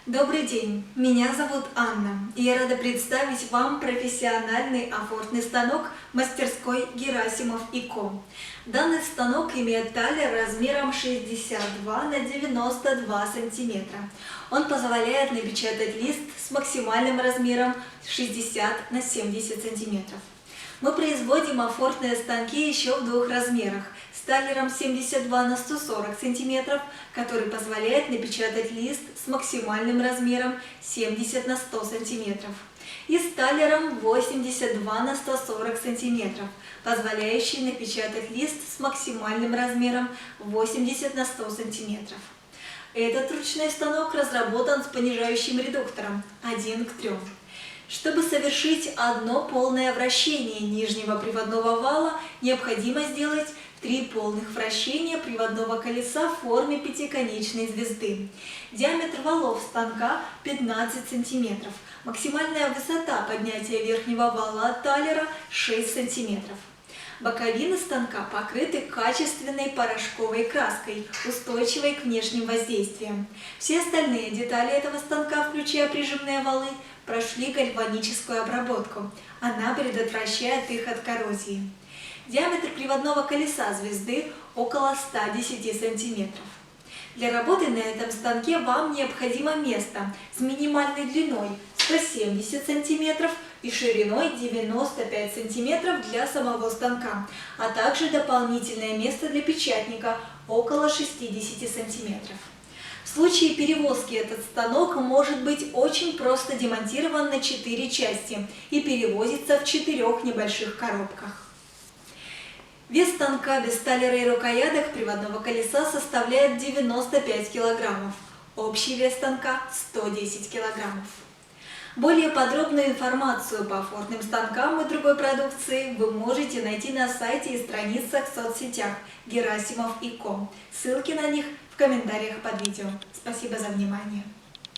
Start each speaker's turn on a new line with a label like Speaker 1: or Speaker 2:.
Speaker 1: Добрый день, меня зовут Анна, и я рада представить вам профессиональный афортный станок мастерской Герасимов & Ко. Данный станок имеет талер размером 62 на 92 сантиметра. Он позволяет напечатать лист с максимальным размером 60 на 70 сантиметров. Мы производим афортные станки еще в двух размерах, с талером 72 на 140 см, который позволяет напечатать лист с максимальным размером 70 на 100 см, и с талером 82 на 140 см, позволяющий напечатать лист с максимальным размером 80 на 100 см. Этот ручной станок разработан с понижающим редуктором 1:3. Чтобы совершить одно полное вращение нижнего приводного вала, необходимо сделать 3 полных вращения приводного колеса в форме пятиконечной звезды. Диаметр валов станка 15 см. Максимальная высота поднятия верхнего вала от талера 6 см. Боковины станка покрыты качественной порошковой краской, устойчивой к внешним воздействиям. Все остальные детали этого станка, включая прижимные валы, прошли гальваническую обработку. Она предотвращает их от коррозии. Диаметр приводного колеса звезды около 110 см. Для работы на этом станке вам необходимо место с минимальной длиной 170 см и шириной 95 см для самого станка, а также дополнительное место для печатника около 60 см. В случае перевозки этот станок может быть очень просто демонтирован на 4 части и перевозится в 4 небольших коробках. Вес станка без талера и рукояток приводного колеса составляет 95 кг. Общий вес станка 110 кг. Более подробную информацию по афортным станкам и другой продукции вы можете найти на сайте и страницах в соцсетях Герасимов & Ко. Ссылки на них в комментариях под видео. Спасибо за внимание.